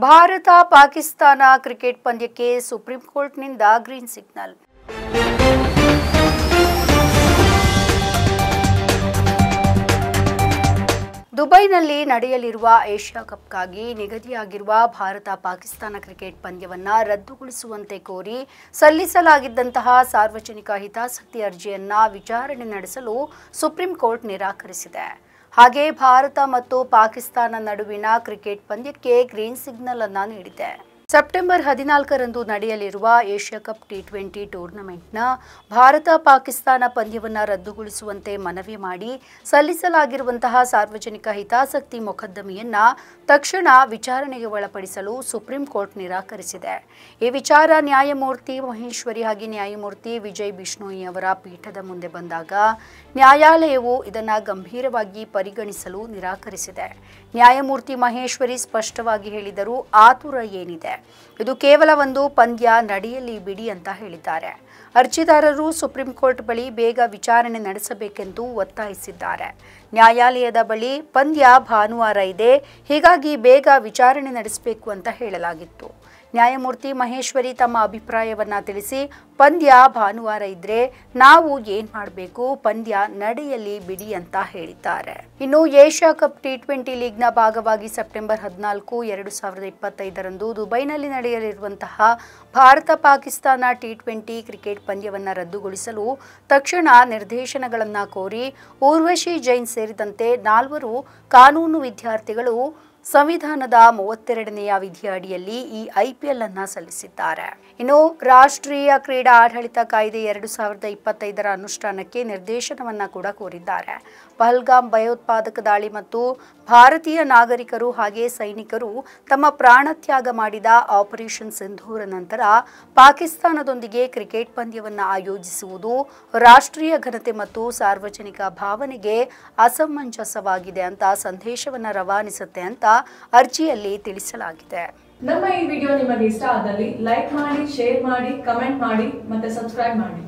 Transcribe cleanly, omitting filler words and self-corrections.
Bharat Pakistan cricket ಪಂದ್ಯಕ್ಕೆ supreme ಕೋರ್ಟ್ನಿಂದ green signal. ದುಬೈನಲ್ಲಿ ನಡೆಯಲಿರುವ ಏಷ್ಯಾ ಕಪ್ಗಾಗಿ ನಿಗದಿಯಾಗಿರುವ ಭಾರತ ಪಾಕಿಸ್ತಾನ ಕ್ರಿಕೆಟ್ ಪಂದ್ಯವನ್ನು ರದ್ದುಗೊಳಿಸುವಂತೆ ಕೋರಿ ಸಲ್ಲಿಸಲಾಗಿದ್ದಂತಹ ಸಾರ್ವಜನಿಕ ಹಿತಾಸಕ್ತಿ ಅರ್ಜಿಯನ್ನು ವಿಚಾರಣೆ ನಡೆಸಲು ಸುಪ್ರೀಂ ಕೋರ್ಟ್ ನಿರಾಕರಿಸಿದೆ. ಹಾಗೆ ಭಾರತ ಮತ್ತು ಪಾಕಿಸ್ತಾನ ನಡುವಿನ ಕ್ರಿಕೆಟ್ ಪಂದ್ಯಕ್ಕೆ ಗ್ರೀನ್ ಸಿಗ್ನಲ್ ಅನ್ನು ನೀಡಿದೆ. ಸೆಪ್ಟೆಂಬರ್ 14ರಂದು ನಡೆಯಲಿರುವ ಏಷ್ಯಾ ಕಪ್ T20 ಟೂರ್ನಮೆಂಟ್ನ ಭಾರತ ಪಾಕಿಸ್ತಾನ ಪಂದ್ಯವನ್ನು ರದ್ದುಗೊಳಿಸುವಂತೆ ಮನವಿ ಮಾಡಿ ಸಲ್ಲಿಸಲಾಗಿರುವಂತಹ ಸಾರ್ವಜನಿಕ ಹಿತಾಸಕ್ತಿ ಮೊಕದ್ದಮೆಯನ್ನು ತಕ್ಷಣ ವಿಚಾರಣೆಗೆ ಒಳಪಡಿಸಲು ಸುಪ್ರೀಂ ಕೋರ್ಟ್ ನಿರಾಕರಿಸಿದೆ. ಈ ವಿಚಾರ ನ್ಯಾಯಮೂರ್ತಿ ಮಹೇಶ್ವರಿ ಹಾಗೆ ನ್ಯಾಯಮೂರ್ತಿ ವಿಜಯ್ ಬಿಷ್ಣೋಯಿ ಅವರ ಪೀಠದ ಮುಂದೆ ಬಂದಾಗ ನ್ಯಾಯಾಲಯವು ಇದನ್ನು ಗಂಭೀರವಾಗಿ ಪರಿಗಣಿಸಲು ನಿರಾಕರಿಸಿದೆ. ನ್ಯಾಯಮೂರ್ತಿ ಮಹೇಶ್ವರಿ ಸ್ಪಷ್ಟವಾಗಿ ಹೇಳಿದರು, ಆತುರ ಏನಿದೆ, ಇದು ಕೇವಲ ಒಂದು ಪಂದ್ಯ, ನಡೆಯಲಿ ಬಿಡಿ ಅಂತ ಹೇಳಿದ್ದಾರೆ. ಅರ್ಜಿದಾರರು ಸುಪ್ರೀಂ ಕೋರ್ಟ್ ಬಳಿ ಬೇಗ ವಿಚಾರಣೆ ನಡೆಸಬೇಕೆಂದು ಒತ್ತಾಯಿಸಿದ್ದಾರೆ. ನ್ಯಾಯಾಲಯದ ಬಳಿ ಪಂದ್ಯ ಭಾನುವಾರ ಇದೆ, ಹೀಗಾಗಿ ಬೇಗ ವಿಚಾರಣೆ ನಡೆಸಬೇಕು ಅಂತ ಹೇಳಲಾಗಿತ್ತು. ನ್ಯಾಯಮೂರ್ತಿ ಮಹೇಶ್ವರಿ ತಮ್ಮ ಅಭಿಪ್ರಾಯವನ್ನ ತಿಳಿಸಿ, ಪಂದ್ಯ ಭಾನುವಾರ ಇದ್ರೆ ನಾವು ಏನ್ ಮಾಡಬೇಕು, ಪಂದ್ಯ ನಡೆಯಲಿ ಬಿಡಿ ಅಂತ ಹೇಳಿದ್ದಾರೆ. ಇನ್ನು ಏಷ್ಯಾ ಕಪ್ T20 ಲೀಗ್ನ ಭಾಗವಾಗಿ ಸೆಪ್ಟೆಂಬರ್ 14, 2025ರಂದು ದುಬೈನಲ್ಲಿ ನಡೆಯಲಿರುವಂತಹ ಭಾರತ ಪಾಕಿಸ್ತಾನ T20 ಕ್ರಿಕೆಟ್ ಪಂದ್ಯವನ್ನು ರದ್ದುಗೊಳಿಸಲು ತಕ್ಷಣ ನಿರ್ದೇಶನಗಳನ್ನು ಕೋರಿ ಊರ್ವಶಿ ಜೈನ್ ಸೇರಿದಂತೆ 4 ಕಾನೂನು ವಿದ್ಯಾರ್ಥಿಗಳು ಸಂವಿಧಾನದ 32ನೇ ವಿಧಿ ಅಡಿಯಲ್ಲಿ ಈ IPL ಅನ್ನು ಸಲ್ಲಿಸಿದ್ದಾರೆ. ಇನ್ನು ರಾಷ್ಟ್ರೀಯ ಕ್ರೀಡಾ ಆಡಳಿತ ಕಾಯ್ದೆ 2025ರ ಅನುಷ್ಠಾನಕ್ಕೆ ನಿರ್ದೇಶನವನ್ನ ಕೂಡ ಕೋರಿದ್ದಾರೆ. ಪಹಲ್ಗಾಮ್ ಭಯೋತ್ಪಾದಕ ದಾಳಿ ಮತ್ತು ಭಾರತೀಯ ನಾಗರಿಕರು ಹಾಗೆ ಸೈನಿಕರು ತಮ್ಮ ಪ್ರಾಣತ್ಯಾಗ ಮಾಡಿದ ಆಪರೇಷನ್ ಸಿಂಧೂರ ನಂತರ ಪಾಕಿಸ್ತಾನದೊಂದಿಗೆ ಕ್ರಿಕೆಟ್ ಪಂದ್ಯವನ್ನು ಆಯೋಜಿಸುವುದು ರಾಷ್ಟ್ರೀಯ ಘನತೆ ಮತ್ತು ಸಾರ್ವಜನಿಕ ಭಾವನೆಗೆ ಅಸಮಂಜಸವಾಗಿದೆ ಅಂತ ಸಂದೇಶವನ್ನು ರವಾನಿಸುತ್ತೆ ಅಂತ ಅರ್ಜಿಯಲ್ಲಿ ತಿಳಿಸಲಾಗಿದೆ. ನಮ್ಮ ಈ ವಿಡಿಯೋ ನಿಮಗೆ ಇಷ್ಟ ಆದಲ್ಲಿ ಲೈಕ್ ಮಾಡಿ, ಶೇರ್ ಮಾಡಿ, ಕಮೆಂಟ್ ಮಾಡಿ ಮತ್ತೆ ಸಬ್ಸ್ಕ್ರೈಬ್ ಮಾಡಿ.